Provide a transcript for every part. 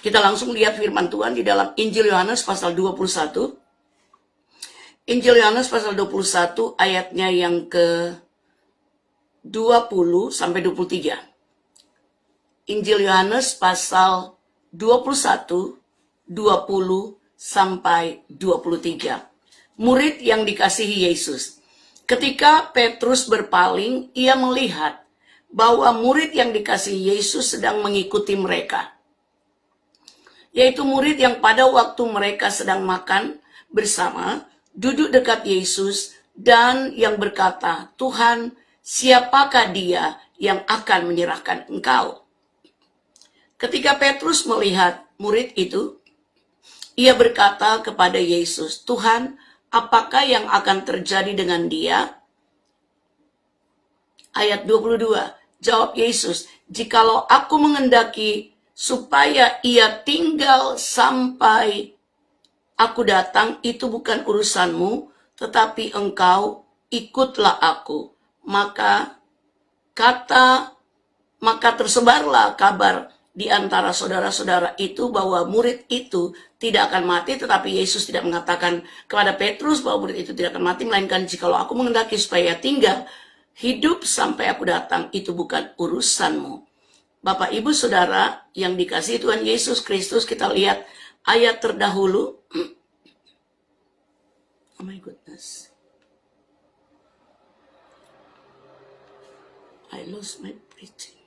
Kita langsung lihat firman Tuhan di dalam Injil Yohanes pasal 21. Injil Yohanes pasal 21 ayatnya yang ke 20 sampai 23. Injil Yohanes pasal 21, 20 sampai 23. Murid yang dikasihi Yesus. Ketika Petrus berpaling, ia melihat bahwa murid yang dikasihi Yesus sedang mengikuti mereka. Yaitu murid yang pada waktu mereka sedang makan bersama, duduk dekat Yesus dan yang berkata, "Tuhan, siapakah dia yang akan menyerahkan Engkau?" Ketika Petrus melihat murid itu, ia berkata kepada Yesus, "Tuhan, apakah yang akan terjadi dengan dia?" Ayat 22, jawab Yesus, "Jikalau aku mengendaki supaya ia tinggal sampai aku datang, itu bukan urusanmu, tetapi engkau ikutlah aku." Maka tersebarlah kabar di antara saudara-saudara itu bahwa murid itu tidak akan mati, tetapi Yesus tidak mengatakan kepada Petrus bahwa murid itu tidak akan mati, melainkan jikalau aku mengendaki supaya tinggal hidup sampai aku datang, itu bukan urusanmu. Bapak, Ibu, Saudara yang dikasihi Tuhan Yesus Kristus, kita lihat ayat terdahulu. Oh my goodness. I lost my preaching.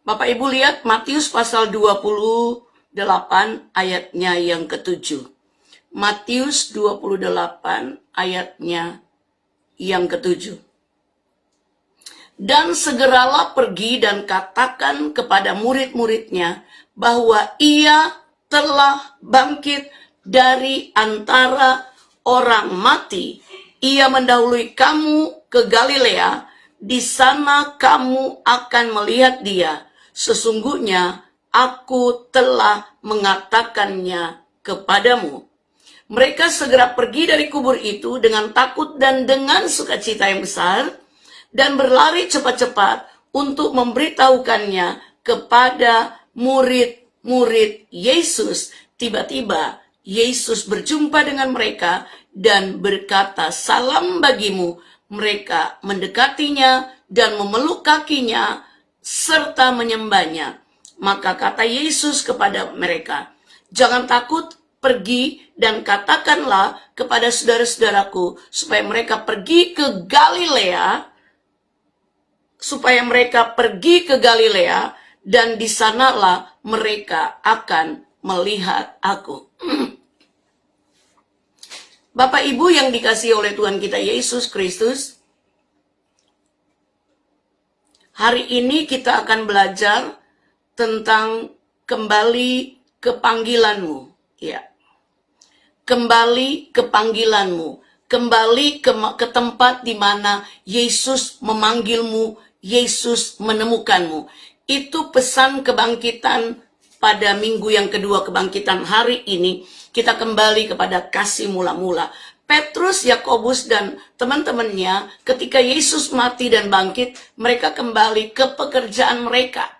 Bapak Ibu lihat Matius pasal 28 ayatnya yang ke-7. Matius 28 ayatnya yang ke-7. Dan segeralah pergi dan katakan kepada murid-muridnya bahwa ia telah bangkit dari antara orang mati. Ia mendahului kamu ke Galilea, di sana kamu akan melihat dia. Sesungguhnya aku telah mengatakannya kepadamu. Mereka segera pergi dari kubur itu dengan takut dan dengan sukacita yang besar, dan berlari cepat-cepat untuk memberitahukannya kepada murid-murid Yesus. Tiba-tiba Yesus berjumpa dengan mereka dan berkata, "Salam bagimu." Mereka mendekatinya dan memeluk kakinya serta menyembahnya. Maka kata Yesus kepada mereka, "Jangan takut, pergi dan katakanlah kepada saudara-saudaraku supaya mereka pergi ke Galilea, dan di sanalah mereka akan melihat aku." Bapak Ibu yang dikasihi oleh Tuhan kita Yesus Kristus, hari ini kita akan belajar tentang kembali ke panggilanmu. Ya. Kembali ke panggilanmu. Kembali ke tempat di mana Yesus memanggilmu, Yesus menemukanmu. Itu pesan kebangkitan pada minggu yang kedua kebangkitan hari ini. Kita kembali kepada kasih mula-mula. Petrus, Yakobus, dan teman-temannya ketika Yesus mati dan bangkit, mereka kembali ke pekerjaan mereka.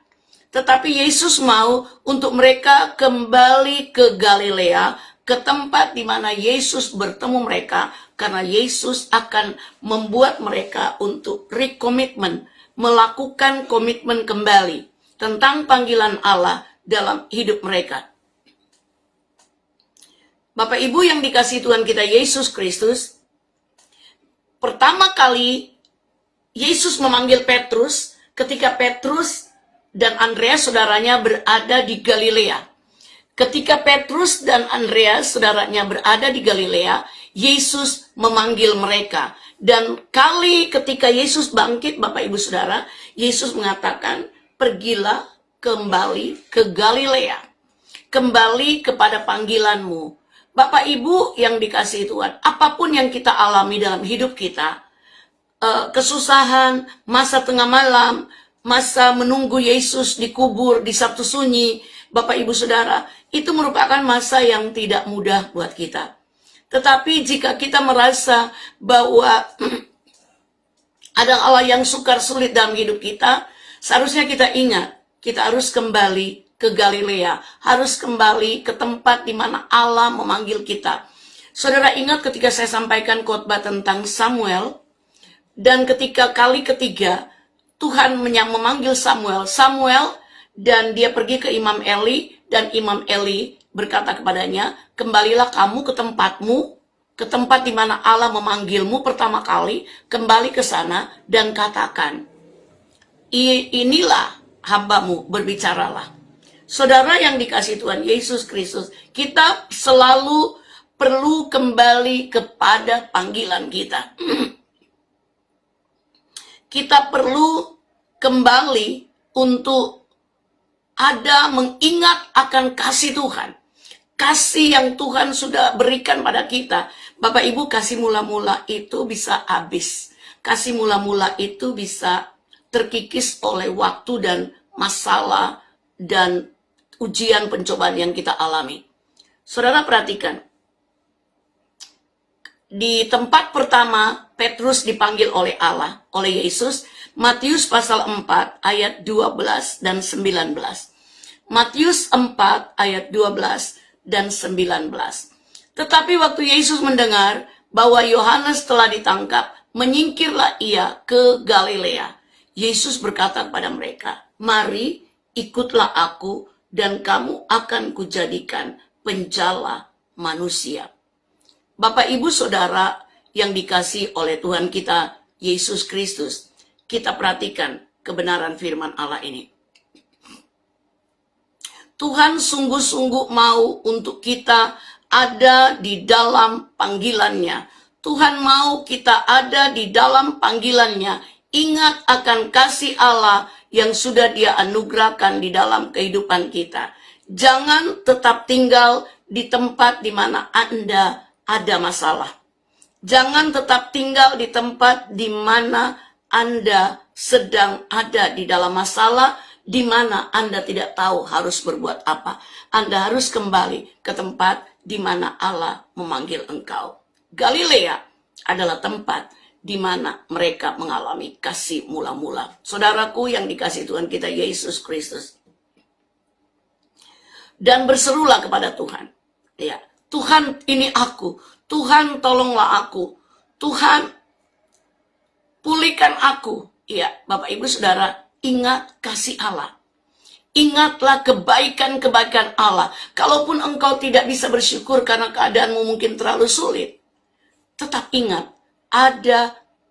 Tetapi Yesus mau untuk mereka kembali ke Galilea, ke tempat di mana Yesus bertemu mereka, karena Yesus akan membuat mereka untuk recommitment, melakukan komitmen kembali tentang panggilan Allah dalam hidup mereka. Bapak Ibu yang dikasihi Tuhan kita Yesus Kristus, pertama kali Yesus memanggil Petrus ketika Petrus dan Andreas saudaranya berada di Galilea. Ketika Petrus dan Andreas saudaranya berada di Galilea, Yesus memanggil mereka. Dan ketika Yesus bangkit, Bapak Ibu Saudara, Yesus mengatakan, "Pergilah kembali ke Galilea. Kembali kepada panggilanmu." Bapak Ibu yang dikasihi Tuhan, apapun yang kita alami dalam hidup kita, kesusahan, masa tengah malam, masa menunggu Yesus dikubur di Sabtu Sunyi, Bapak Ibu Saudara, itu merupakan masa yang tidak mudah buat kita. Tetapi jika kita merasa bahwa ada Allah yang sukar sulit dalam hidup kita, seharusnya kita ingat, kita harus kembali ke Galilea, harus kembali ke tempat di mana Allah memanggil kita. Saudara ingat ketika saya sampaikan khotbah tentang Samuel, dan ketika kali ketiga Tuhan memanggil Samuel, dan dia pergi ke Imam Eli, dan Imam Eli berkata kepadanya, kembalilah kamu ke tempatmu, ke tempat di mana Allah memanggilmu pertama kali, kembali ke sana dan katakan, inilah hambamu, berbicaralah. Saudara yang dikasihi Tuhan Yesus Kristus, kita selalu perlu kembali kepada panggilan kita. Kita perlu kembali untuk ada mengingat akan kasih Tuhan. Kasih yang Tuhan sudah berikan pada kita. Bapak Ibu, kasih mula-mula itu bisa habis. Kasih mula-mula itu bisa terkikis oleh waktu dan masalah dan ujian pencobaan yang kita alami. Saudara perhatikan. Di tempat pertama Petrus dipanggil oleh Allah, oleh Yesus, Matius pasal 4 ayat 12 dan 19. Matius 4 ayat 12 dan 19. Tetapi waktu Yesus mendengar bahwa Yohanes telah ditangkap, menyingkirlah ia ke Galilea. Yesus berkata kepada mereka, mari ikutlah aku dan kamu akan kujadikan penjala manusia. Bapak, Ibu, Saudara yang dikasihi oleh Tuhan kita, Yesus Kristus, kita perhatikan kebenaran firman Allah ini. Tuhan sungguh-sungguh mau untuk kita ada di dalam panggilannya. Tuhan mau kita ada di dalam panggilannya. Ingat akan kasih Allah yang sudah Dia anugerahkan di dalam kehidupan kita. Jangan tetap tinggal di tempat di mana Anda ada masalah. Jangan tetap tinggal di tempat di mana Anda sedang ada di dalam masalah, di mana Anda tidak tahu harus berbuat apa. Anda harus kembali ke tempat di mana Allah memanggil engkau. Galilea adalah tempat di mana mereka mengalami kasih mula-mula. Saudaraku yang dikasihi Tuhan kita Yesus Kristus. Dan berserulah kepada Tuhan. Ya, Tuhan, ini aku. Tuhan, tolonglah aku. Tuhan, pulihkan aku. Ya, Bapak Ibu Saudara, ingat kasih Allah. Ingatlah kebaikan-kebaikan Allah. Kalaupun engkau tidak bisa bersyukur karena keadaanmu mungkin terlalu sulit, tetap ingat,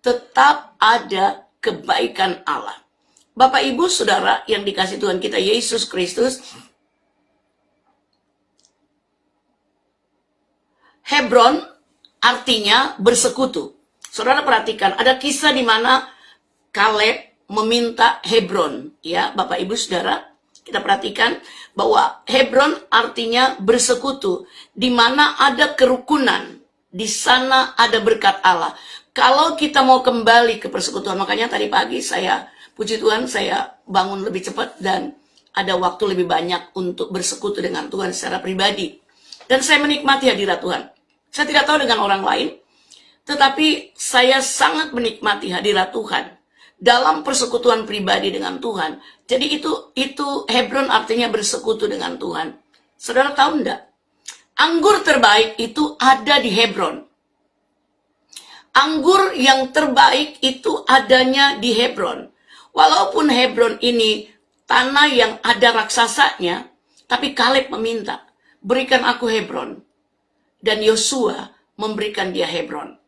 tetap ada kebaikan Allah. Bapak, Ibu, Saudara yang dikasihi Tuhan kita Yesus Kristus, Hebron artinya bersekutu. Saudara perhatikan, ada kisah di mana Kaleb meminta Hebron. Ya, Bapak, Ibu, Saudara, kita perhatikan bahwa Hebron artinya bersekutu, di mana ada kerukunan, di sana ada berkat Allah. Kalau kita mau kembali ke persekutuan, makanya tadi pagi saya, puji Tuhan, saya bangun lebih cepat dan ada waktu lebih banyak untuk bersekutu dengan Tuhan secara pribadi. Dan saya menikmati hadirat Tuhan. Saya tidak tahu dengan orang lain, tetapi saya sangat menikmati hadirat Tuhan dalam persekutuan pribadi dengan Tuhan. Jadi itu Hebron artinya bersekutu dengan Tuhan. Saudara tahu enggak? Anggur terbaik itu ada di Hebron. Anggur yang terbaik itu adanya di Hebron. Walaupun Hebron ini tanah yang ada raksasanya, tapi Kaleb meminta, berikan aku Hebron. Dan Yosua memberikan dia Hebron.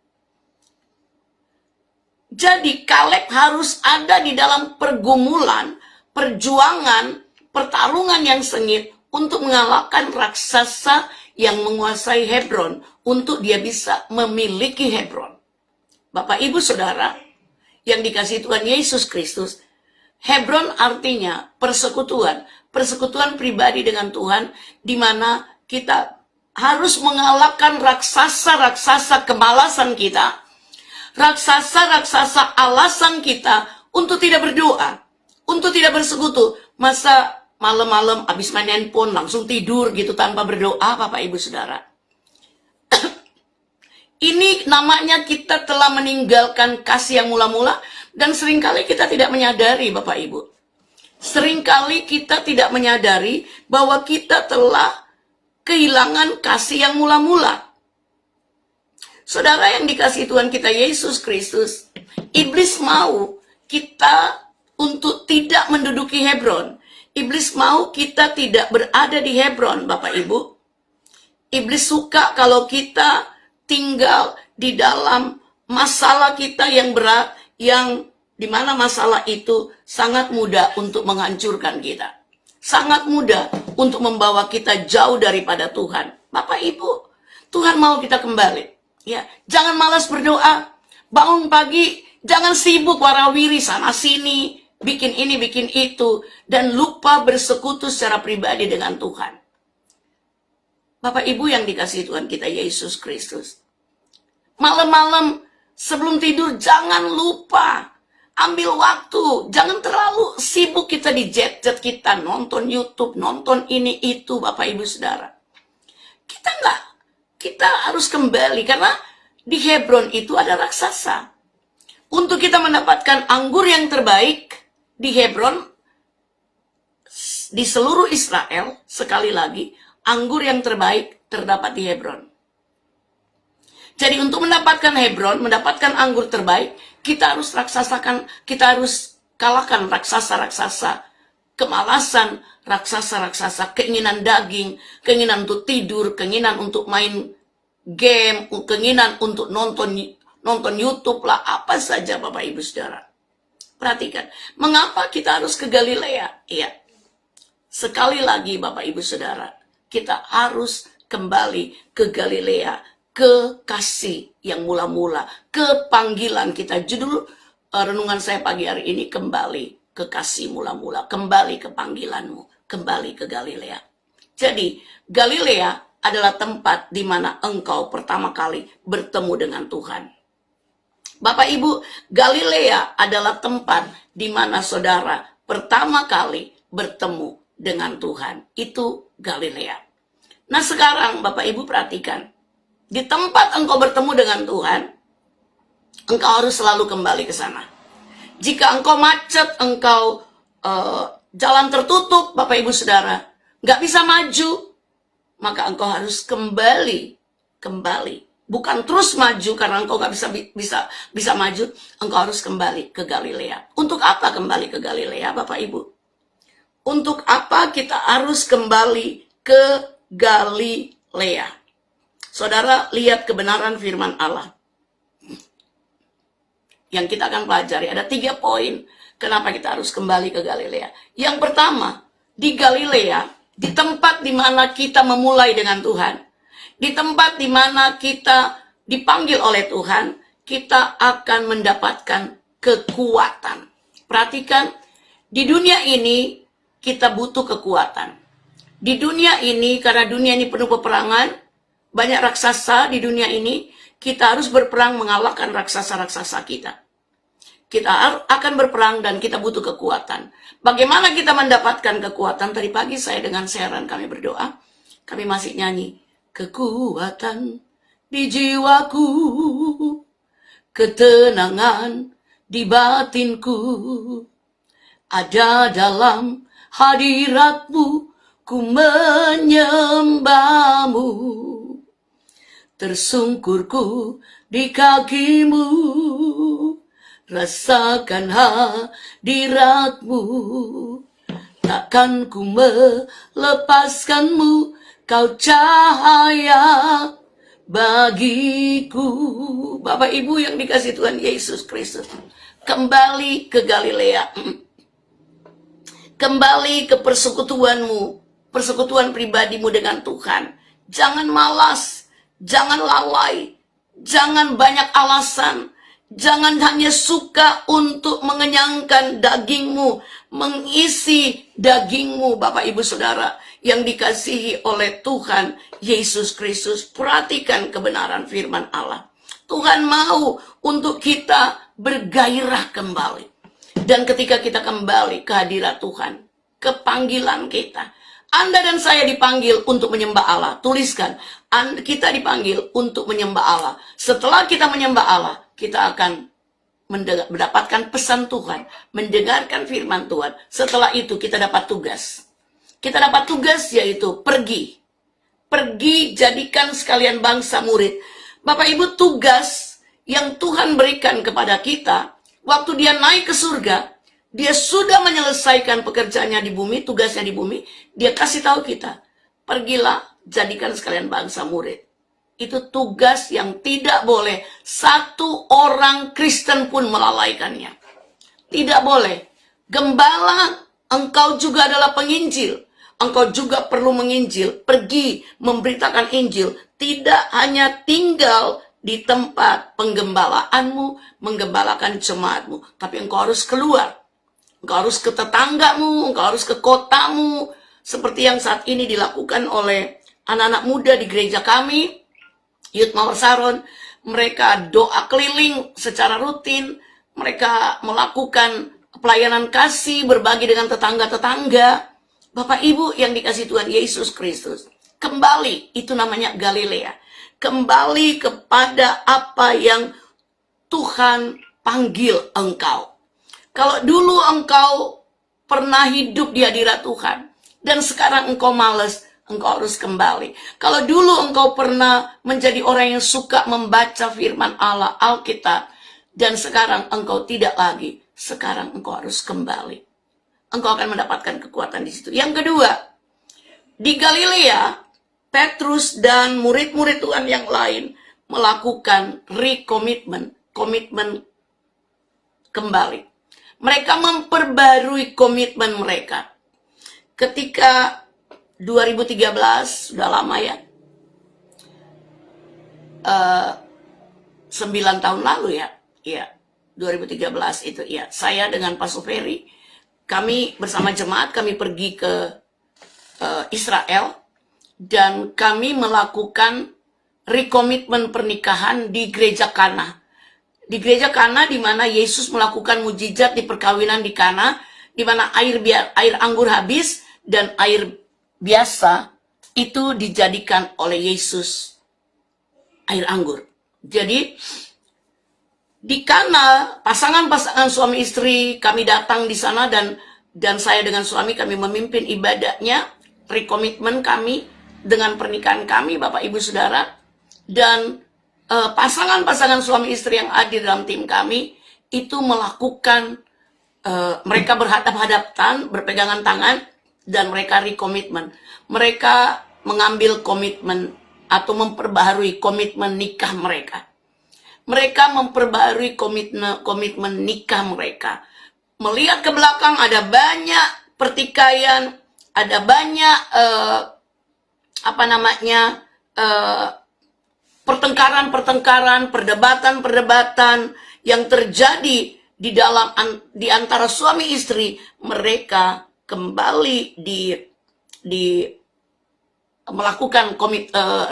Jadi Kaleb harus ada di dalam pergumulan, perjuangan, pertarungan yang sengit untuk mengalahkan raksasa yang menguasai Hebron untuk dia bisa memiliki Hebron. Bapak, Ibu, Saudara yang dikasihi Tuhan Yesus Kristus, Hebron artinya persekutuan, persekutuan pribadi dengan Tuhan, di mana kita harus mengalahkan raksasa-raksasa kemalasan kita, raksasa-raksasa alasan kita untuk tidak berdoa, untuk tidak bersekutu. Masa malam-malam habis main handphone langsung tidur gitu tanpa berdoa, Bapak, Ibu, Saudara. Ini namanya kita telah meninggalkan kasih yang mula-mula, Dan seringkali kita tidak menyadari, Bapak Ibu. Seringkali kita tidak menyadari bahwa kita telah kehilangan kasih yang mula-mula. Saudara yang dikasihi Tuhan kita Yesus Kristus, iblis mau kita untuk tidak menduduki Hebron. Iblis mau kita tidak berada di Hebron, Bapak Ibu. Iblis suka kalau kita tinggal di dalam masalah kita yang berat, yang dimana masalah itu sangat mudah untuk menghancurkan kita. Sangat mudah untuk membawa kita jauh daripada Tuhan. Bapak Ibu, Tuhan mau kita kembali. Ya, jangan malas berdoa. Bangun pagi, jangan sibuk warawiri sana sini, bikin ini, bikin itu, dan lupa bersekutu secara pribadi dengan Tuhan. Bapak Ibu yang dikasihi Tuhan kita Yesus Kristus. Malam-malam sebelum tidur jangan lupa ambil waktu. Jangan terlalu sibuk kita di jet-jet kita, nonton YouTube, nonton ini itu, Bapak Ibu Saudara. Kita harus kembali karena di Hebron itu ada raksasa. Untuk kita mendapatkan anggur yang terbaik di Hebron, di seluruh Israel, sekali lagi, anggur yang terbaik terdapat di Hebron. Jadi untuk mendapatkan Hebron, mendapatkan anggur terbaik, kita harus kalahkan raksasa-raksasa, kemalasan, raksasa-raksasa, keinginan daging, keinginan untuk tidur, keinginan untuk main game, keinginan untuk nonton YouTube lah, apa saja Bapak Ibu Saudara. Perhatikan, mengapa kita harus ke Galilea? Iya, sekali lagi Bapak Ibu Saudara, kita harus kembali ke Galilea, ke kasih yang mula-mula, ke panggilan kita. Judul renungan saya pagi hari ini, kembali ke kasih mula-mula, kembali ke panggilanmu, kembali ke Galilea. Jadi, Galilea adalah tempat di mana engkau pertama kali bertemu dengan Tuhan. Bapak Ibu, Galilea adalah tempat di mana saudara pertama kali bertemu dengan Tuhan. Itu Galilea. Nah sekarang Bapak Ibu perhatikan, di tempat engkau bertemu dengan Tuhan, engkau harus selalu kembali ke sana. Jika engkau macet, engkau jalan tertutup, Bapak Ibu Saudara, nggak bisa maju, maka engkau harus kembali. Bukan terus maju karena engkau nggak bisa maju, engkau harus kembali ke Galilea. Untuk apa kembali ke Galilea, Bapak Ibu? Untuk apa kita harus kembali ke Galilea? Saudara, lihat kebenaran firman Allah yang kita akan pelajari. Ada 3 poin kenapa kita harus kembali ke Galilea. Yang pertama, di Galilea, di tempat di mana kita memulai dengan Tuhan, di tempat di mana kita dipanggil oleh Tuhan, kita akan mendapatkan kekuatan. Perhatikan, di dunia ini kita butuh kekuatan. Di dunia ini, karena dunia ini penuh peperangan, banyak raksasa di dunia ini, kita harus berperang mengalahkan raksasa-raksasa kita. Kita akan berperang dan kita butuh kekuatan. Bagaimana kita mendapatkan kekuatan? Tadi pagi saya dengan siaran kami berdoa, kami masih nyanyi, kekuatan di jiwaku, ketenangan di batinku, ada dalam hadiratmu, ku menyembahmu, tersungkurku di kakimu, rasakan hadiratmu, takkan ku melepaskanmu, kau cahaya bagiku. Bapak Ibu yang dikasihi Tuhan Yesus Kristus, kembali ke Galilea, kembali ke persekutuanmu, persekutuan pribadimu dengan Tuhan. Jangan malas, jangan lalai, jangan banyak alasan, jangan hanya suka untuk mengenyangkan dagingmu, mengisi dagingmu. Bapak Ibu Saudara yang dikasihi oleh Tuhan Yesus Kristus, perhatikan kebenaran firman Allah. Tuhan mau untuk kita bergairah kembali. Dan ketika kita kembali ke hadirat Tuhan, ke panggilan kita, Anda dan saya dipanggil untuk menyembah Allah. Tuliskan, kita dipanggil untuk menyembah Allah. Setelah kita menyembah Allah, kita akan mendapatkan pesan Tuhan, mendengarkan firman Tuhan. Setelah itu kita dapat tugas. Kita dapat tugas yaitu pergi. Pergi jadikan sekalian bangsa murid. Bapak Ibu, tugas yang Tuhan berikan kepada kita, waktu dia naik ke surga, dia sudah menyelesaikan pekerjaannya di bumi, tugasnya di bumi, dia kasih tahu kita, pergilah jadikan sekalian bangsa murid. Itu tugas yang tidak boleh satu orang Kristen pun melalaikannya. Tidak boleh. Gembala, engkau juga adalah penginjil. Engkau juga perlu menginjil. Pergi memberitakan Injil. Tidak hanya tinggal di tempat penggembalaanmu, menggembalakan jemaatmu. Tapi engkau harus keluar. Engkau harus ke tetanggamu, engkau harus ke kotamu. Seperti yang saat ini dilakukan oleh anak-anak muda di gereja kami. Youth Mawar Saron, mereka doa keliling secara rutin, mereka melakukan pelayanan kasih, berbagi dengan tetangga-tetangga. Bapak Ibu yang dikasih Tuhan Yesus Kristus, kembali, itu namanya Galilea. Kembali kepada apa yang Tuhan panggil engkau. Kalau dulu engkau pernah hidup di hadirat Tuhan, dan sekarang engkau malas, engkau harus kembali. Kalau dulu engkau pernah menjadi orang yang suka membaca firman Allah, Alkitab, dan sekarang engkau tidak lagi, sekarang engkau harus kembali. Engkau akan mendapatkan kekuatan di situ. Yang kedua, di Galilea, Petrus dan murid-murid Tuhan yang lain melakukan recommitment, komitmen kembali. Mereka memperbarui komitmen mereka. Ketika 2013, sudah lama ya, 9 tahun lalu ya, 2013 itu ya, saya dengan Pak Superi, kami bersama jemaat, kami pergi ke Israel, dan kami melakukan rekomitmen pernikahan di gereja Kana. Di gereja Kana, di mana Yesus melakukan mujizat di perkawinan di Kana, di mana air anggur habis, dan air biasa itu dijadikan oleh Yesus air anggur. Jadi di Kana, pasangan-pasangan suami istri kami datang di sana, dan saya dengan suami kami memimpin ibadahnya, rekomitmen kami dengan pernikahan kami, Bapak Ibu Saudara, dan pasangan-pasangan suami istri yang ada dalam tim kami itu melakukan, mereka berhadap-hadapan, berpegangan tangan, dan mereka rekomitmen. Mereka mengambil komitmen atau memperbaharui komitmen nikah mereka. Mereka memperbaharui komitmen nikah mereka. Melihat ke belakang ada banyak pertikaian, ada banyak pertengkaran, perdebatan yang terjadi di antara suami istri. Mereka kembali melakukan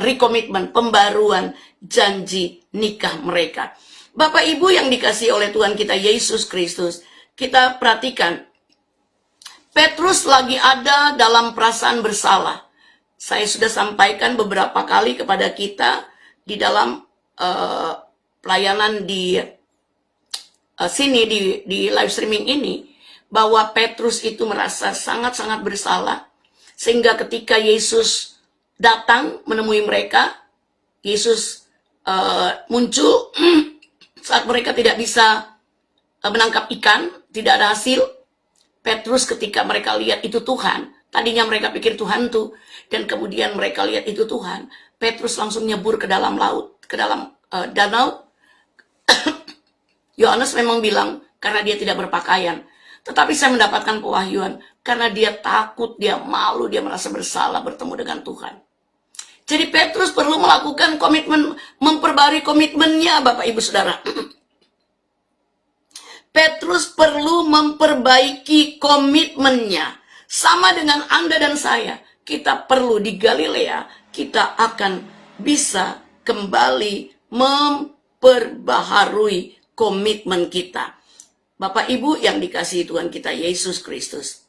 rekomitmen, pembaruan janji nikah mereka. Bapak Ibu yang dikasihi oleh Tuhan kita Yesus Kristus, kita perhatikan, Petrus lagi ada dalam perasaan bersalah. Saya sudah sampaikan beberapa kali kepada kita di dalam pelayanan di sini, di live streaming ini, bahwa Petrus itu merasa sangat-sangat bersalah, sehingga ketika Yesus datang menemui mereka, Yesus muncul saat mereka tidak bisa menangkap ikan, tidak ada hasil. Petrus ketika mereka lihat itu Tuhan, tadinya mereka pikir Tuhan tuh, dan kemudian mereka lihat itu Tuhan, Petrus langsung nyebur ke dalam laut, ke dalam danau. Yohanes memang bilang karena dia tidak berpakaian. Tetapi saya mendapatkan pewahyuan karena dia takut, dia malu, dia merasa bersalah bertemu dengan Tuhan. Jadi Petrus perlu melakukan komitmen, memperbarui komitmennya, Bapak Ibu Saudara. Petrus perlu memperbaiki komitmennya. Sama dengan Anda dan saya, kita perlu di Galilea, kita akan bisa kembali memperbaharui komitmen kita. Bapak Ibu yang dikasihi Tuhan kita Yesus Kristus.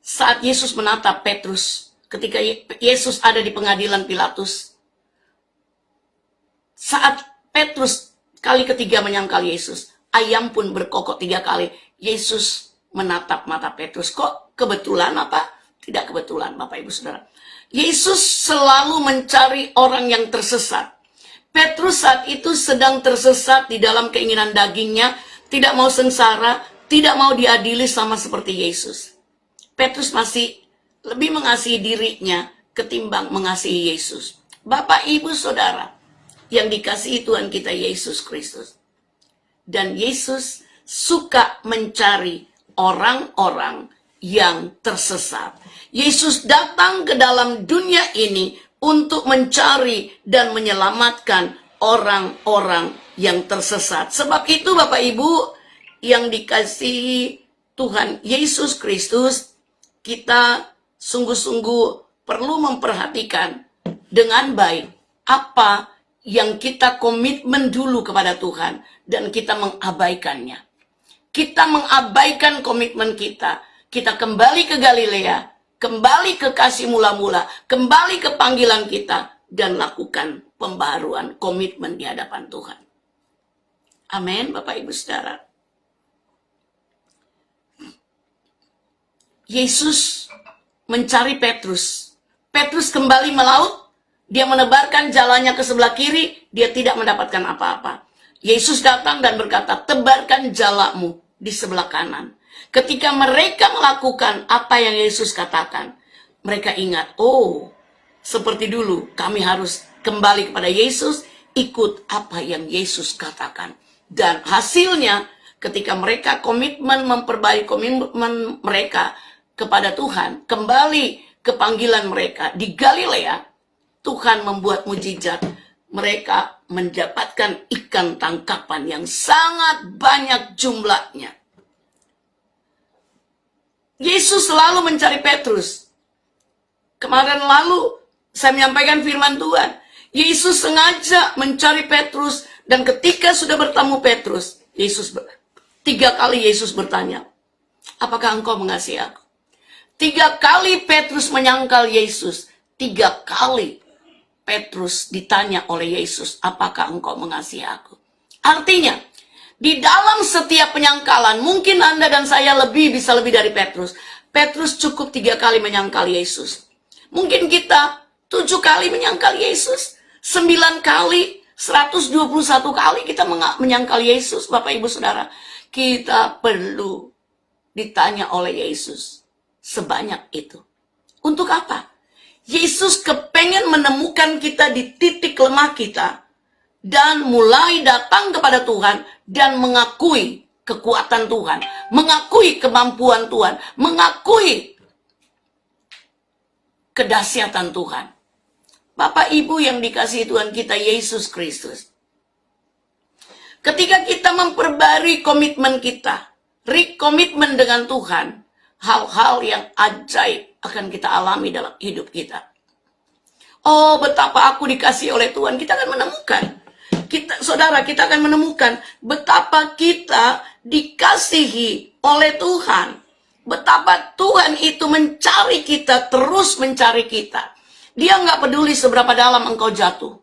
Saat Yesus menatap Petrus, ketika Yesus ada di pengadilan Pilatus, Saat Petrus kali ketiga menyangkal Yesus, ayam pun berkokok 3 kali. Yesus menatap mata Petrus. Kok kebetulan apa? Tidak kebetulan, Bapak Ibu Saudara. Yesus selalu mencari orang yang tersesat. Petrus saat itu sedang tersesat di dalam keinginan dagingnya, tidak mau sengsara, tidak mau diadili sama seperti Yesus. Petrus masih lebih mengasihi dirinya ketimbang mengasihi Yesus. Bapak, Ibu, Saudara, yang dikasihi Tuhan kita Yesus Kristus. Dan Yesus suka mencari orang-orang yang tersesat. Yesus datang ke dalam dunia ini untuk mencari dan menyelamatkan orang-orang yang tersesat. Sebab itu Bapak Ibu yang dikasihi Tuhan Yesus Kristus, kita sungguh-sungguh perlu memperhatikan dengan baik apa yang kita komitmen dulu kepada Tuhan dan kita mengabaikannya. Kita mengabaikan komitmen kita. Kita kembali ke Galilea, kembali ke kasih mula-mula, kembali ke panggilan kita, dan lakukan pembaharuan komitmen di hadapan Tuhan. Amin, Bapak Ibu Saudara. Yesus mencari Petrus. Petrus kembali melaut, dia menebarkan jalannya ke sebelah kiri, dia tidak mendapatkan apa-apa. Yesus datang dan berkata, tebarkan jalamu di sebelah kanan. Ketika mereka melakukan apa yang Yesus katakan, mereka ingat, oh, seperti dulu kami harus kembali kepada Yesus, ikut apa yang Yesus katakan. Dan hasilnya, ketika mereka komitmen memperbaiki komitmen mereka kepada Tuhan, kembali ke panggilan mereka di Galilea, Tuhan membuat mujizat. Mereka mendapatkan ikan tangkapan yang sangat banyak jumlahnya. Yesus selalu mencari Petrus. Kemarin lalu saya menyampaikan firman Tuhan. Yesus sengaja mencari Petrus, dan ketika sudah bertemu Petrus, 3 kali Yesus bertanya, apakah engkau mengasihi aku? 3 kali Petrus menyangkal Yesus. 3 kali Petrus ditanya oleh Yesus, apakah engkau mengasihi aku? Artinya, di dalam setiap penyangkalan, mungkin Anda dan saya bisa lebih dari Petrus. Petrus cukup 3 kali menyangkal Yesus. Mungkin kita 7 kali menyangkal Yesus. 9 kali, 121 kali kita menyangkal Yesus. Bapak Ibu Saudara, kita perlu ditanya oleh Yesus sebanyak itu. Untuk apa? Yesus kepengen menemukan kita di titik lemah kita, dan mulai datang kepada Tuhan dan mengakui kekuatan Tuhan, mengakui kemampuan Tuhan, mengakui kedahsyatan Tuhan. Bapak Ibu yang dikasihi Tuhan kita Yesus Kristus, ketika kita memperbarui komitmen kita, rekomitmen dengan Tuhan, hal-hal yang ajaib akan kita alami dalam hidup kita. Oh, betapa aku dikasihi oleh Tuhan. Kita akan menemukan, saudara, kita akan menemukan betapa kita dikasihi oleh Tuhan. Betapa Tuhan itu mencari kita, terus mencari kita. Dia nggak peduli seberapa dalam engkau jatuh.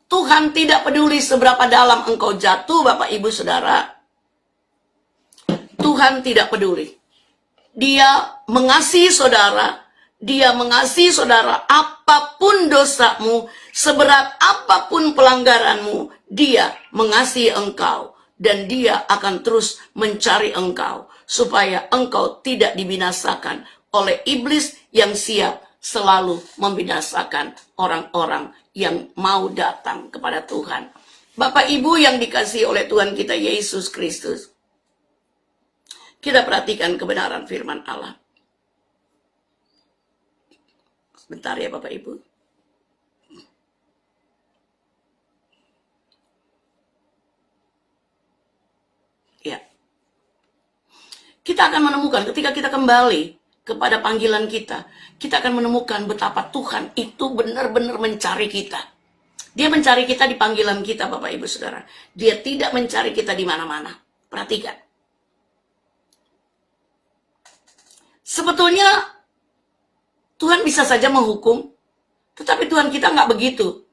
Tuhan tidak peduli seberapa dalam engkau jatuh, Bapak Ibu Saudara. Tuhan tidak peduli. Dia mengasihi saudara. Dia mengasihi saudara apapun dosamu, seberat apapun pelanggaranmu, dia mengasihi engkau. Dan dia akan terus mencari engkau, supaya engkau tidak dibinasakan oleh iblis yang siap selalu membinasakan orang-orang yang mau datang kepada Tuhan. Bapak Ibu yang dikasihi oleh Tuhan kita Yesus Kristus, kita perhatikan kebenaran firman Allah. Sebentar ya Bapak Ibu. Ya. Kita akan menemukan ketika kita kembali kepada panggilan kita, kita akan menemukan betapa Tuhan itu benar-benar mencari kita. Dia mencari kita di panggilan kita, Bapak Ibu Saudara. Dia tidak mencari kita di mana-mana. Perhatikan. Sebetulnya Tuhan bisa saja menghukum, tetapi Tuhan kita nggak begitu.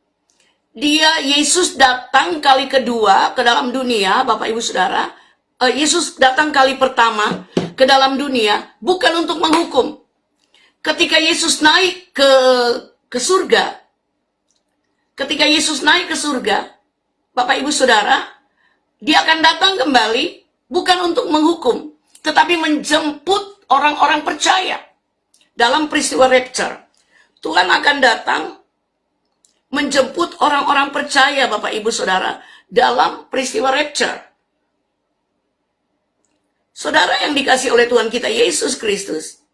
Yesus datang kali kedua ke dalam dunia, Bapak Ibu Saudara. Yesus datang kali pertama ke dalam dunia bukan untuk menghukum. Ketika Yesus naik ke surga, Bapak Ibu Saudara, dia akan datang kembali bukan untuk menghukum, tetapi menjemput orang-orang percaya dalam peristiwa rapture. Tuhan akan datang menjemput orang-orang percaya, Bapak Ibu Saudara, dalam peristiwa rapture. Saudara yang dikasih oleh Tuhan kita Yesus Kristus.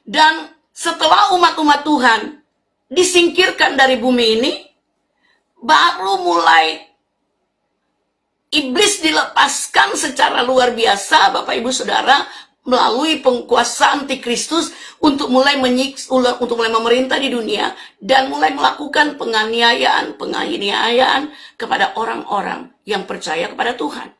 Dan setelah umat-umat Tuhan disingkirkan dari bumi ini, baru mulai iblis dilepaskan secara luar biasa, Bapak Ibu Saudara, melalui penguasa antikristus untuk mulai memerintah di dunia dan mulai melakukan penganiayaan kepada orang-orang yang percaya kepada Tuhan.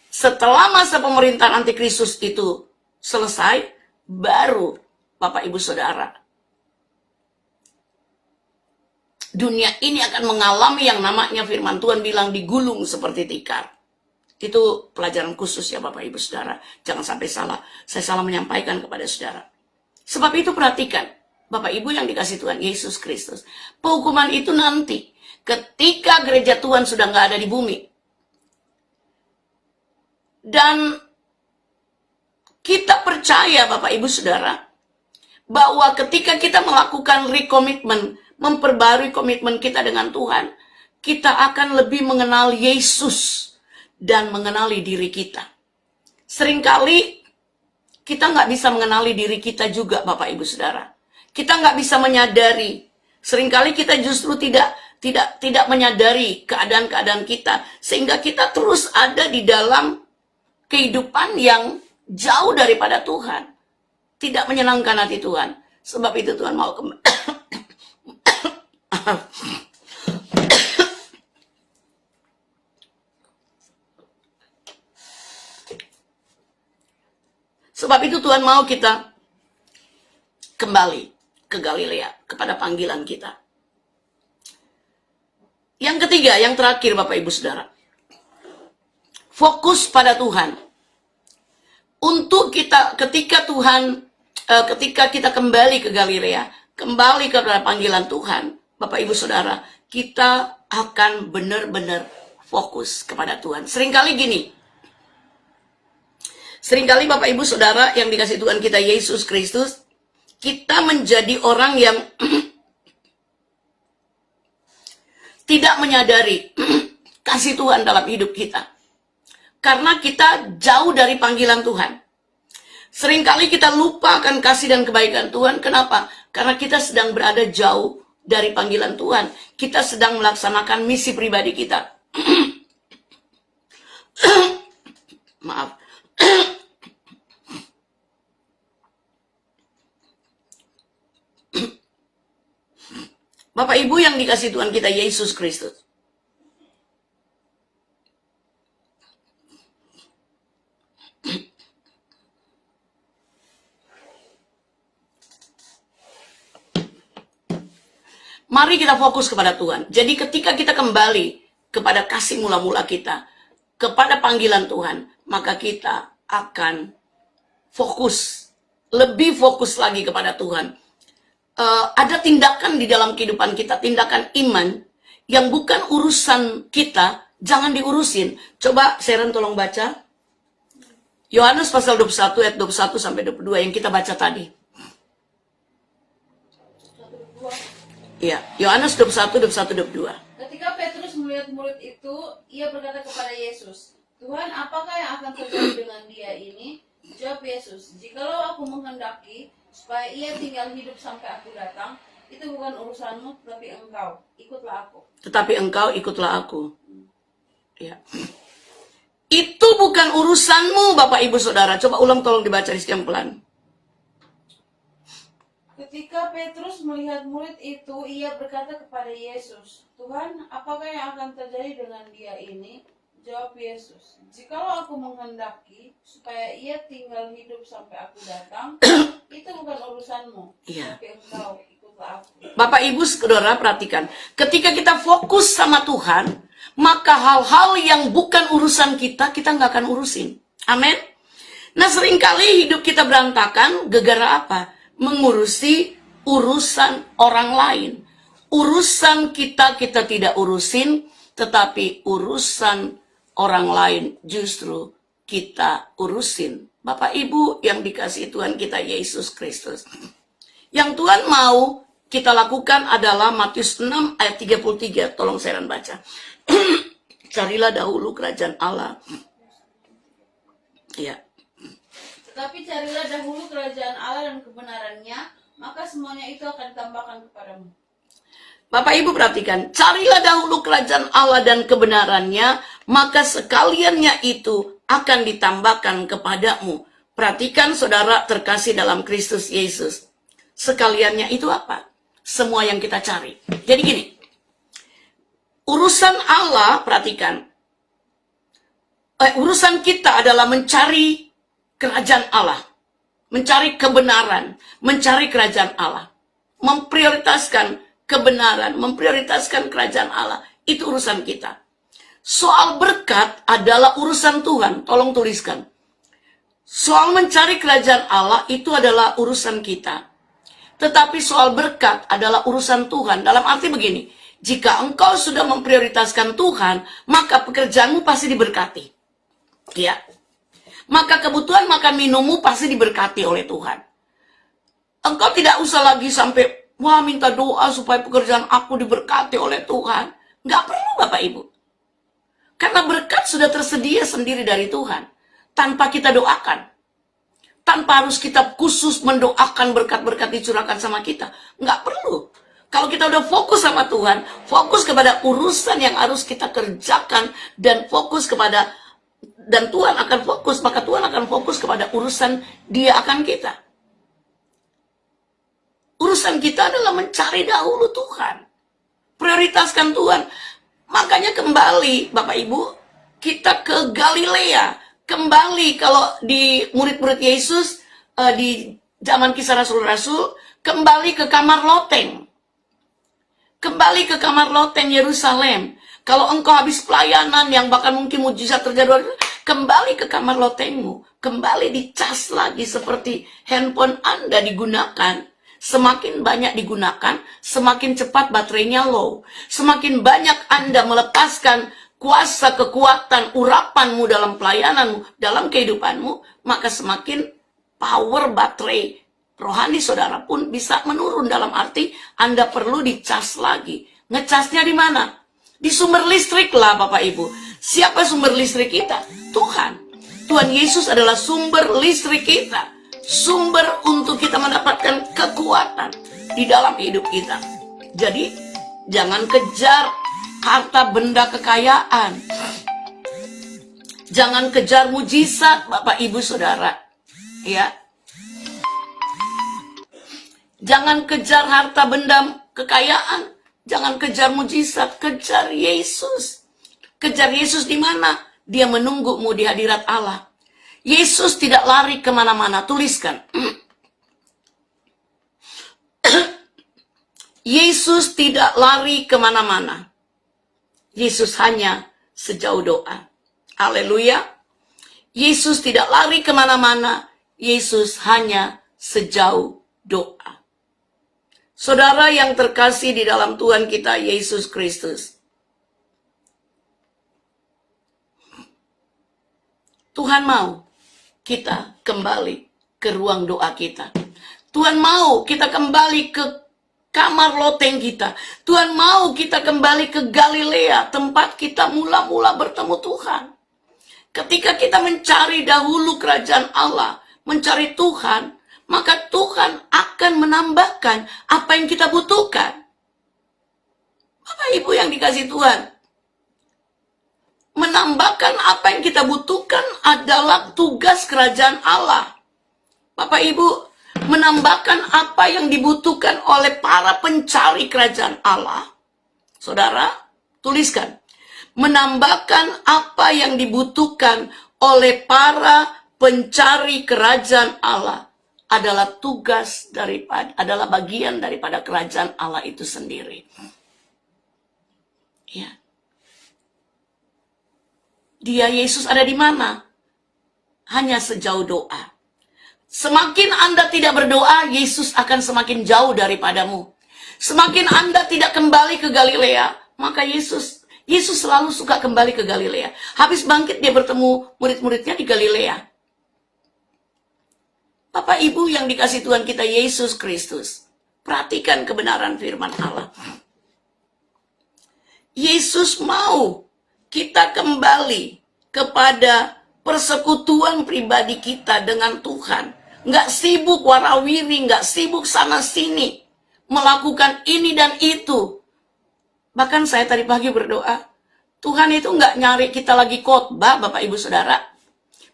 Setelah masa pemerintahan antikristus itu selesai, baru Bapak Ibu Saudara, dunia ini akan mengalami yang namanya firman Tuhan bilang digulung seperti tikar. Itu pelajaran khusus ya Bapak Ibu Saudara. Jangan sampai saya salah menyampaikan kepada saudara. Sebab itu perhatikan, Bapak Ibu yang dikasih Tuhan Yesus Kristus. Penghukuman itu nanti, ketika gereja Tuhan sudah nggak ada di bumi. Dan kita percaya Bapak Ibu Saudara, bahwa ketika kita melakukan recommitment, memperbarui komitmen kita dengan Tuhan, kita akan lebih mengenal Yesus dan mengenali diri kita. Seringkali kita nggak bisa mengenali diri kita juga, Bapak Ibu Saudara. Kita nggak bisa menyadari. Seringkali kita justru tidak menyadari keadaan-keadaan kita, sehingga kita terus ada di dalam kehidupan yang jauh daripada Tuhan, tidak menyenangkan hati Tuhan. Sebab itu Tuhan mau Sebab itu Tuhan mau kita kembali ke Galilea, kepada panggilan kita. Yang ketiga, yang terakhir Bapak Ibu Saudara, fokus pada Tuhan. Untuk kita, ketika kita kembali ke Galilea, kembali kepada panggilan Tuhan, Bapak Ibu Saudara, kita akan benar-benar fokus kepada Tuhan. Seringkali Bapak Ibu Saudara yang dikasih Tuhan kita Yesus Kristus, kita menjadi orang yang tidak menyadari kasih Tuhan dalam hidup kita. Karena kita jauh dari panggilan Tuhan. Seringkali kita lupa akan kasih dan kebaikan Tuhan. Kenapa? Karena kita sedang berada jauh dari panggilan Tuhan. Kita sedang melaksanakan misi pribadi kita. Maaf. Bapak Ibu yang dikasih Tuhan kita Yesus Kristus. Mari kita fokus kepada Tuhan. Jadi ketika kita kembali kepada kasih mula-mula kita, kepada panggilan Tuhan, maka kita akan fokus, lebih fokus lagi kepada Tuhan. Ada tindakan di dalam kehidupan kita, tindakan iman, yang bukan urusan kita, jangan diurusin. Coba Sharon tolong baca. Yohanes pasal 21 ayat 21 sampai 22 yang kita baca tadi. Iya, Yohanes 21, 22. Ketika Petrus melihat murid itu, ia berkata kepada Yesus, Tuhan, apakah yang akan terjadi dengan dia ini? Jawab Yesus, jikalau aku menghendaki supaya ia tinggal hidup sampai aku datang, itu bukan urusanmu, tetapi engkau ikutlah aku. Ya. Itu bukan urusanmu, Bapak Ibu Saudara. Coba ulang, tolong dibaca di setiap pelan. Ketika Petrus melihat murid itu, ia berkata kepada Yesus, Tuhan, apakah yang akan terjadi dengan dia ini? Jawab Yesus, "Jikalau aku menghendaki supaya ia tinggal hidup sampai aku datang, itu bukan urusanmu. Iya. Tapi engkau ikutlah aku." Bapak Ibu Saudara perhatikan, ketika kita fokus sama Tuhan, maka hal-hal yang bukan urusan kita, kita nggak akan urusin. Amin. Nah, seringkali hidup kita berantakan gara-gara apa? Mengurusi urusan orang lain. Urusan kita tidak urusin, tetapi urusan orang lain justru kita urusin. Bapak Ibu yang dikasihi Tuhan kita Yesus Kristus. Yang Tuhan mau kita lakukan adalah Matius 6 ayat 33. Tolong saya baca. Carilah dahulu kerajaan Allah. Ya. Tetapi carilah dahulu kerajaan Allah dan kebenarannya, maka semuanya itu akan ditambahkan kepadamu. Bapak Ibu perhatikan, carilah dahulu kerajaan Allah dan kebenarannya, maka sekaliannya itu akan ditambahkan kepadamu. Perhatikan saudara terkasih dalam Kristus Yesus. Sekaliannya itu apa? Semua yang kita cari. Jadi gini, urusan Allah, perhatikan, urusan kita adalah mencari kerajaan Allah, mencari kebenaran, mencari kerajaan Allah, memprioritaskan kebenaran, memprioritaskan kerajaan Allah. Itu urusan kita. Soal berkat adalah urusan Tuhan. Tolong tuliskan. Soal mencari kerajaan Allah itu adalah urusan kita. Tetapi soal berkat adalah urusan Tuhan. Dalam arti begini, jika engkau sudah memprioritaskan Tuhan, maka pekerjaanmu pasti diberkati. Ya. Maka kebutuhan makan minummu pasti diberkati oleh Tuhan. Engkau tidak usah lagi sampai, wah minta doa supaya pekerjaan aku diberkati oleh Tuhan. Nggak perlu Bapak Ibu. Karena berkat sudah tersedia sendiri dari Tuhan. Tanpa kita doakan. Tanpa harus kita khusus mendoakan berkat-berkat dicurahkan sama kita. Nggak perlu. Kalau kita udah fokus sama Tuhan, fokus kepada urusan yang harus kita kerjakan, dan fokus kepada, dan Tuhan akan fokus, maka Tuhan akan fokus kepada urusan Dia akan kita. Urusan kita adalah mencari dahulu Tuhan. Prioritaskan Tuhan. Makanya kembali, Bapak Ibu, kita ke Galilea. Kembali kalau di murid-murid Yesus, di zaman Kisah Rasul-Rasul, kembali ke kamar loteng. Kembali ke kamar loteng Yerusalem. Kalau engkau habis pelayanan yang bahkan mungkin mujizat terjadi, kembali ke kamar lotengmu. Kembali dicas lagi seperti handphone Anda digunakan. Semakin banyak digunakan, semakin cepat baterainya low. Semakin banyak Anda melepaskan kuasa, kekuatan, urapanmu dalam pelayananmu, dalam kehidupanmu, maka semakin power baterai rohani saudara pun bisa menurun. Dalam arti Anda perlu dicas lagi. Ngecasnya di mana? Di sumber listrik lah Bapak Ibu. Siapa sumber listrik kita? Tuhan. Tuhan Yesus adalah sumber listrik kita. Sumber untuk kita mendapatkan kekuatan di dalam hidup kita. Jadi, jangan kejar harta benda kekayaan. Jangan kejar mujizat Bapak Ibu Saudara. Ya. Jangan kejar harta benda kekayaan. Jangan kejar mujizat, kejar Yesus. Kejar Yesus di mana? Dia menunggumu di hadirat Allah. Yesus tidak lari kemana-mana. Tuliskan. Yesus tidak lari kemana-mana. Yesus hanya sejauh doa. Haleluya. Yesus tidak lari kemana-mana. Yesus hanya sejauh doa. Saudara yang terkasih di dalam Tuhan kita Yesus Kristus. Tuhan mau kita kembali ke ruang doa kita. Tuhan mau kita kembali ke kamar loteng kita. Tuhan mau kita kembali ke Galilea, tempat kita mula-mula bertemu Tuhan. Ketika kita mencari dahulu kerajaan Allah, mencari Tuhan, maka Tuhan akan menambahkan apa yang kita butuhkan. Bapak Ibu yang dikasih Tuhan, menambahkan apa yang kita butuhkan adalah tugas kerajaan Allah. Bapak Ibu, menambahkan apa yang dibutuhkan oleh para pencari kerajaan Allah. Saudara, tuliskan. menambahkan apa yang dibutuhkan oleh para pencari kerajaan Allah adalah adalah bagian daripada kerajaan Allah itu sendiri. Ya. Dia Yesus ada di mana? Hanya sejauh doa. Semakin Anda tidak berdoa, Yesus akan semakin jauh daripadamu. Semakin Anda tidak kembali ke Galilea, maka Yesus selalu suka kembali ke Galilea. Habis bangkit dia bertemu murid-muridnya di Galilea. Bapak Ibu yang dikasih Tuhan kita Yesus Kristus, perhatikan kebenaran firman Allah. Yesus mau kita kembali kepada persekutuan pribadi kita dengan Tuhan. Nggak sibuk warawiri, nggak sibuk sana sini, melakukan ini dan itu. Bahkan saya tadi pagi berdoa, Tuhan itu nggak nyari kita lagi khotbah, Bapak Ibu Saudara.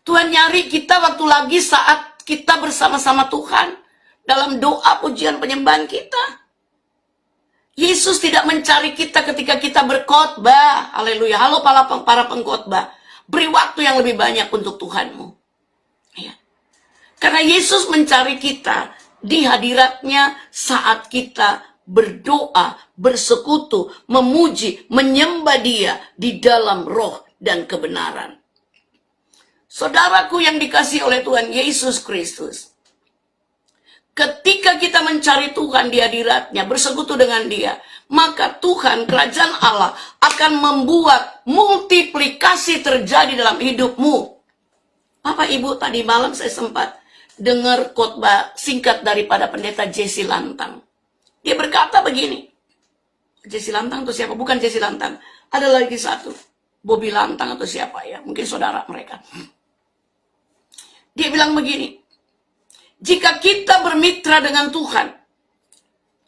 Tuhan nyari kita waktu lagi saat kita bersama-sama Tuhan dalam doa pujian penyembahan kita. Yesus tidak mencari kita ketika kita berkhotbah. Haleluya. Halo para pengkhotbah. Beri waktu yang lebih banyak untuk Tuhanmu. Ya. Karena Yesus mencari kita di hadiratnya saat kita berdoa, bersekutu, memuji, menyembah Dia di dalam roh dan kebenaran. Saudaraku yang dikasihi oleh Tuhan Yesus Kristus, ketika kita mencari Tuhan di hadiratnya, bersekutu dengan Dia, maka Tuhan, kerajaan Allah akan membuat multiplikasi terjadi dalam hidupmu. Bapak Ibu, tadi malam saya sempat dengar khotbah singkat daripada pendeta Jesse Lantang. Dia berkata begini. Jesse Lantang itu siapa? Bukan Jesse Lantang. Ada lagi satu. Bobby Lantang atau siapa ya? Mungkin saudara mereka. Dia bilang begini. Jika kita bermitra dengan Tuhan.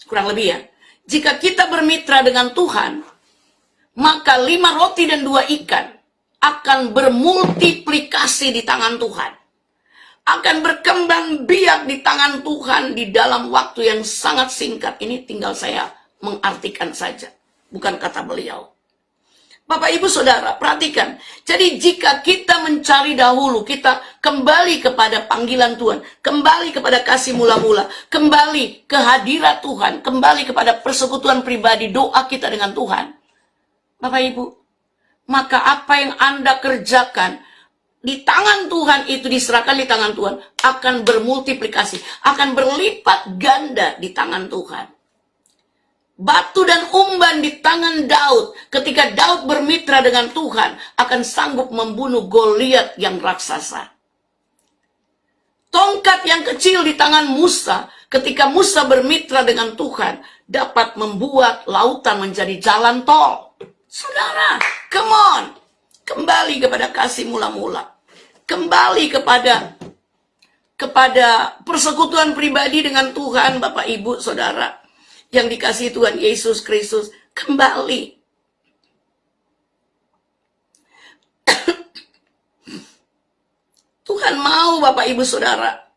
Kurang lebih ya. Jika kita bermitra dengan Tuhan. Maka 5 roti dan 2 ikan akan bermultiplikasi di tangan Tuhan. Akan berkembang biak di tangan Tuhan di dalam waktu yang sangat singkat. Ini tinggal saya mengartikan saja. Bukan kata beliau. Bapak Ibu Saudara, perhatikan. Jadi jika kita mencari dahulu, kita kembali kepada panggilan Tuhan. Kembali kepada kasih mula-mula. Kembali ke hadirat Tuhan. Kembali kepada persekutuan pribadi doa kita dengan Tuhan. Bapak Ibu, maka apa yang Anda kerjakan di tangan Tuhan itu diserahkan di tangan Tuhan akan bermultiplikasi, akan berlipat ganda di tangan Tuhan. Batu dan umban di tangan Daud ketika Daud bermitra dengan Tuhan akan sanggup membunuh Goliat yang raksasa. Tongkat yang kecil di tangan Musa ketika Musa bermitra dengan Tuhan dapat membuat lautan menjadi jalan tol. Saudara, come on. Kembali kepada kasih mula-mula. Kembali kepada persekutuan pribadi dengan Tuhan, Bapak Ibu Saudara yang dikasihi Tuhan Yesus Kristus. Kembali. Tuhan mau, Bapak Ibu Saudara.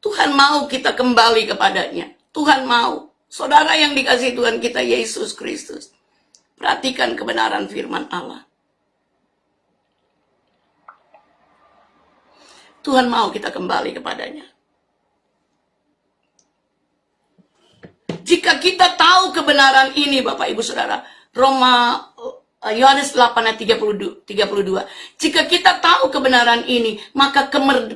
Tuhan mau kita kembali kepadanya. Tuhan mau. Saudara yang dikasihi Tuhan kita Yesus Kristus. Perhatikan kebenaran firman Allah. Tuhan mau kita kembali kepadanya. Jika kita tahu kebenaran ini, Bapak Ibu Saudara, Yohanes 8 ayat 32. Jika kita tahu kebenaran ini, maka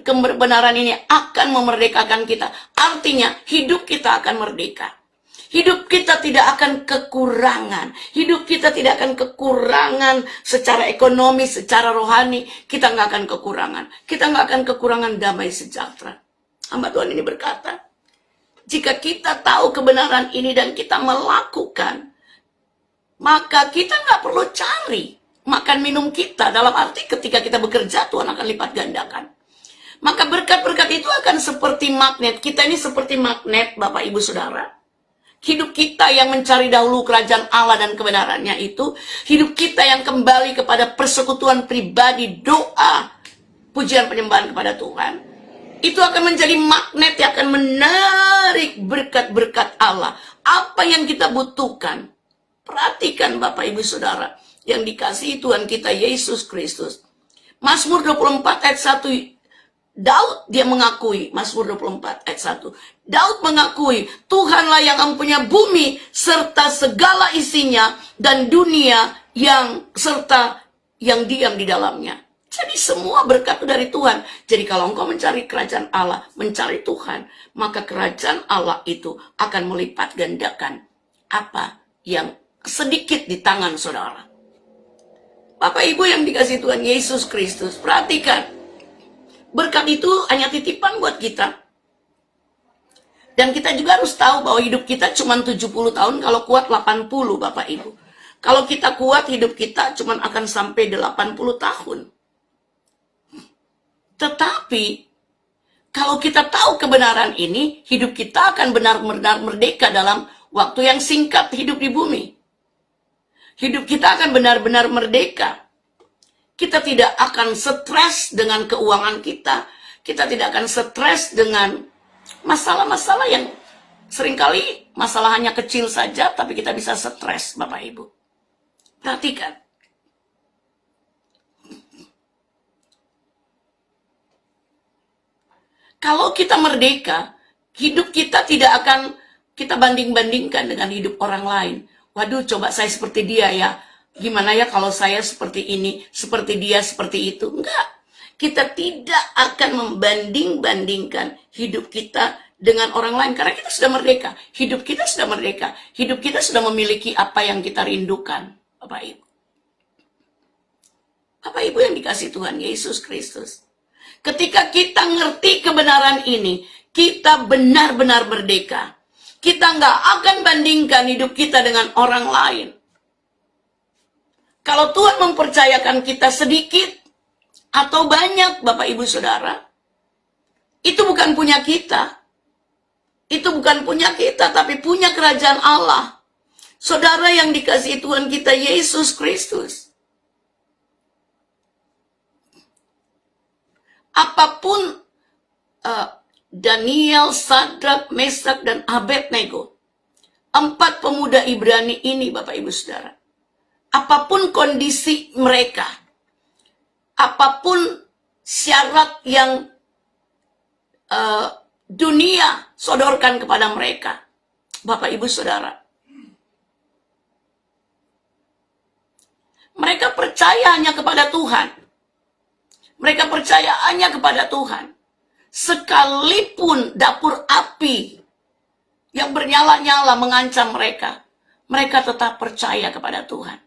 kebenaran ini akan memerdekakan kita. Artinya, hidup kita akan merdeka. Hidup kita tidak akan kekurangan. Hidup kita tidak akan kekurangan secara ekonomi, secara rohani. Kita nggak akan kekurangan. Kita nggak akan kekurangan damai sejahtera. Hamba Tuhan ini berkata, jika kita tahu kebenaran ini dan kita melakukan, maka kita nggak perlu cari makan minum kita. Dalam arti ketika kita bekerja, Tuhan akan lipat gandakan. Maka berkat-berkat itu akan seperti magnet. Kita ini seperti magnet, Bapak Ibu Saudara. Hidup kita yang mencari dahulu kerajaan Allah dan kebenarannya itu, hidup kita yang kembali kepada persekutuan pribadi, doa, pujian penyembahan kepada Tuhan, itu akan menjadi magnet yang akan menarik berkat-berkat Allah. Apa yang kita butuhkan? Perhatikan Bapak Ibu Saudara, yang dikasihi Tuhan kita Yesus Kristus. Mazmur 24 ayat 1, Daud dia mengakui, Mazmur 24 ayat 1, Daud mengakui, Tuhanlah yang mempunyai bumi serta segala isinya dan dunia serta yang diam di dalamnya. Jadi semua berkat dari Tuhan. Jadi kalau engkau mencari kerajaan Allah, mencari Tuhan, maka kerajaan Allah itu akan melipat gandakan apa yang sedikit di tangan saudara. Bapak Ibu yang dikasihi Tuhan Yesus Kristus, perhatikan. Berkat itu hanya titipan buat kita. Dan kita juga harus tahu bahwa hidup kita cuma 70 tahun, kalau kuat 80 Bapak Ibu. Kalau kita kuat, hidup kita cuma akan sampai 80 tahun. Tetapi, kalau kita tahu kebenaran ini, hidup kita akan benar-benar merdeka dalam waktu yang singkat hidup di bumi. Hidup kita akan benar-benar merdeka. Kita tidak akan stres dengan keuangan kita. Kita tidak akan stres dengan masalah-masalah yang seringkali masalahnya kecil saja, tapi kita bisa stres, Bapak Ibu. Perhatikan. Kalau kita merdeka, hidup kita tidak akan kita banding-bandingkan dengan hidup orang lain. Waduh, coba saya seperti dia ya. Gimana ya kalau saya seperti ini, seperti dia, seperti itu. Enggak. Kita tidak akan membanding-bandingkan hidup kita dengan orang lain. Karena kita sudah merdeka. Hidup kita sudah merdeka. Hidup kita sudah memiliki apa yang kita rindukan. Bapak Ibu. Bapak Ibu yang dikasihi Tuhan Yesus Kristus. Ketika kita ngerti kebenaran ini, kita benar-benar merdeka. Kita nggak akan bandingkan hidup kita dengan orang lain. Kalau Tuhan mempercayakan kita sedikit atau banyak, Bapak Ibu Saudara, itu bukan punya kita. Itu bukan punya kita, tapi punya kerajaan Allah. Saudara yang dikasihi Tuhan kita Yesus Kristus. Apapun Daniel, Sadrak, Mesak, dan Abednego, 4 pemuda Ibrani ini, Bapak Ibu Saudara, apapun kondisi mereka, apapun syarat yang dunia sodorkan kepada mereka, Bapak Ibu Saudara, mereka percaya hanya kepada Tuhan. Mereka percaya hanya kepada Tuhan. Sekalipun dapur api yang bernyala-nyala mengancam mereka, mereka tetap percaya kepada Tuhan.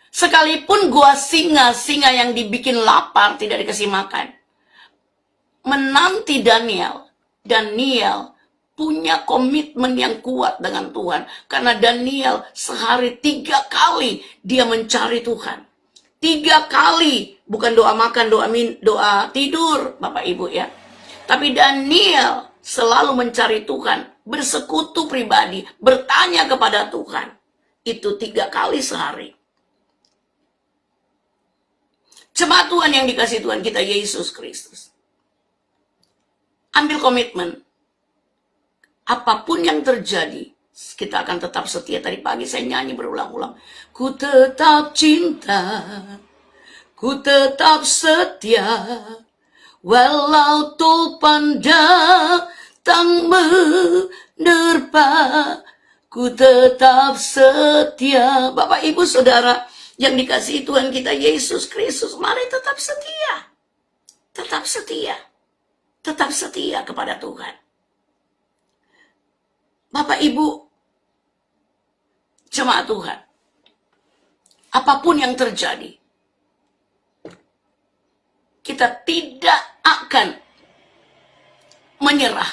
Sekalipun gua singa yang dibikin lapar tidak dikasih makan, menanti Daniel punya komitmen yang kuat dengan Tuhan. Karena Daniel sehari 3 kali dia mencari Tuhan. 3 kali, bukan doa makan, doa tidur, Bapak Ibu ya. Tapi Daniel selalu mencari Tuhan, bersekutu pribadi, bertanya kepada Tuhan. Itu 3 kali sehari. Jemaat Tuhan yang dikasihi Tuhan kita Yesus Kristus. Ambil komitmen. Apapun yang terjadi, kita akan tetap setia. Tadi pagi saya nyanyi berulang-ulang. Ku tetap cinta, ku tetap setia, walau topan datang menerpa, ku tetap setia. Bapak Ibu Saudara yang dikasihi Tuhan kita Yesus Kristus, mari tetap setia. Tetap setia. Tetap setia kepada Tuhan. Bapak Ibu, jemaat Tuhan, apapun yang terjadi, kita tidak akan menyerah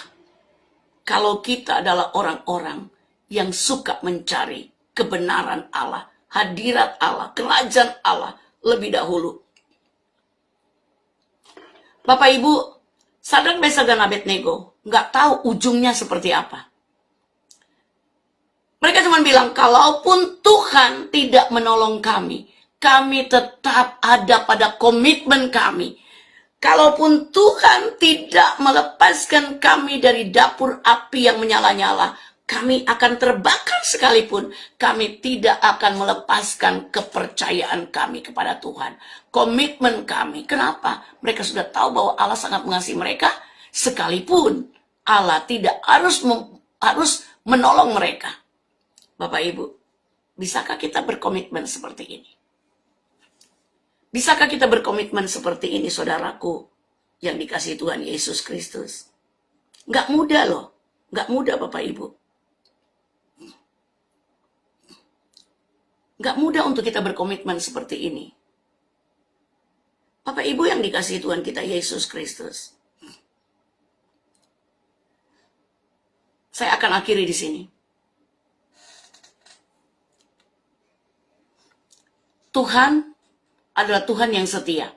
kalau kita adalah orang-orang yang suka mencari kebenaran Allah, hadirat Allah, kerajaan Allah lebih dahulu. Bapak Ibu, Sadrak, Mesak, dan Abednego nggak tahu ujungnya seperti apa. Mereka cuma bilang, kalaupun Tuhan tidak menolong kami, kami tetap ada pada komitmen kami. Kalaupun Tuhan tidak melepaskan kami dari dapur api yang menyala-nyala, kami akan terbakar sekalipun, kami tidak akan melepaskan kepercayaan kami kepada Tuhan. Komitmen kami. Kenapa? Mereka sudah tahu bahwa Allah sangat mengasihi mereka, sekalipun Allah tidak harus menolong mereka. Bapak Ibu, bisakah kita berkomitmen seperti ini? Bisakah kita berkomitmen seperti ini, saudaraku, yang dikasihi Tuhan Yesus Kristus? Nggak mudah loh. Nggak mudah, Bapak Ibu. Nggak mudah untuk kita berkomitmen seperti ini. Bapak Ibu yang dikasihi Tuhan kita Yesus Kristus. Saya akan akhiri di sini. Tuhan adalah Tuhan yang setia.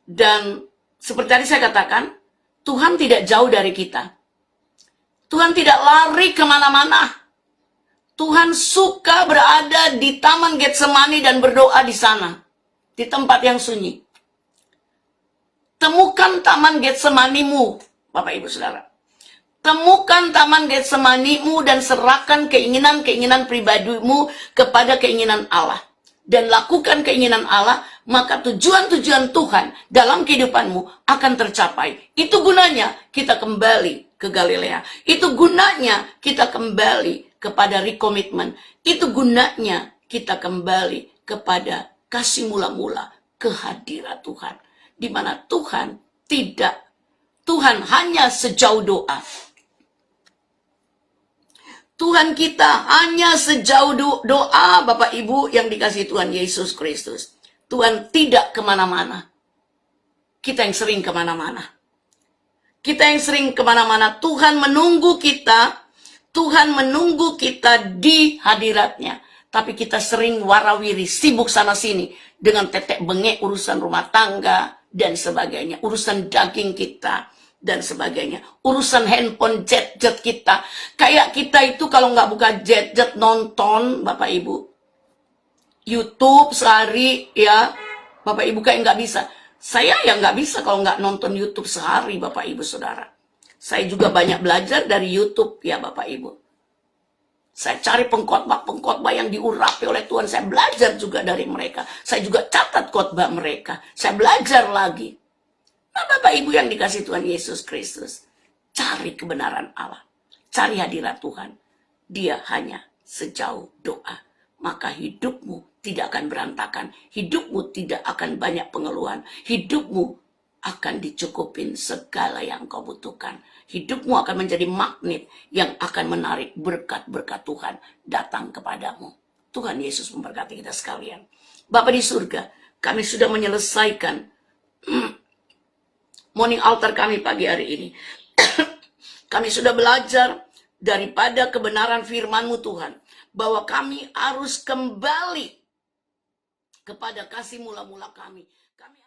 Dan seperti tadi saya katakan, Tuhan tidak jauh dari kita. Tuhan tidak lari kemana-mana. Tuhan suka berada di Taman Getsemani dan berdoa di sana, di tempat yang sunyi. Temukan Taman Getsemanimu, Bapak Ibu Saudara. Temukan Taman Getsemanimu dan serahkan keinginan-keinginan pribadimu kepada keinginan Allah. Dan lakukan keinginan Allah, maka tujuan-tujuan Tuhan dalam kehidupanmu akan tercapai. Itu gunanya kita kembali ke Galilea. Itu gunanya kita kembali kepada rekomitmen. Itu gunanya kita kembali kepada kasih mula-mula kehadirat Tuhan. Di mana Tuhan hanya sejauh doa. Tuhan kita hanya sejauh doa, Bapak Ibu yang dikasihi Tuhan Yesus Kristus. Tuhan tidak kemana-mana. Kita yang sering kemana-mana. Kita yang sering kemana-mana. Tuhan menunggu kita. Tuhan menunggu kita di hadiratnya. Tapi kita sering warawiri, sibuk sana-sini. Dengan tetek bengek urusan rumah tangga dan sebagainya. Urusan daging kita dan sebagainya. Urusan handphone, jet-jet kita. Kayak kita itu kalau nggak buka jet-jet nonton, Bapak Ibu. YouTube sehari, ya. Bapak Ibu kayak nggak bisa. Saya yang nggak bisa kalau nggak nonton YouTube sehari, Bapak Ibu Saudara. Saya juga banyak belajar dari YouTube, ya Bapak Ibu. Saya cari pengkhotbah yang diurapi oleh Tuhan. Saya belajar juga dari mereka. Saya juga catat khotbah mereka. Saya belajar lagi. Nah, Bapak Ibu yang dikasihi Tuhan Yesus Kristus, cari kebenaran Allah. Cari hadirat Tuhan. Dia hanya sejauh doa. Maka hidupmu tidak akan berantakan. Hidupmu tidak akan banyak pengeluhan. Hidupmu akan dicukupin segala yang kau butuhkan. Hidupmu akan menjadi magnet yang akan menarik berkat-berkat Tuhan datang kepadamu. Tuhan Yesus memberkati kita sekalian. Bapa di surga, kami sudah menyelesaikan morning altar kami pagi hari ini. Kami sudah belajar daripada kebenaran firman-Mu Tuhan, bahwa kami harus kembali kepada kasih mula-mula kami.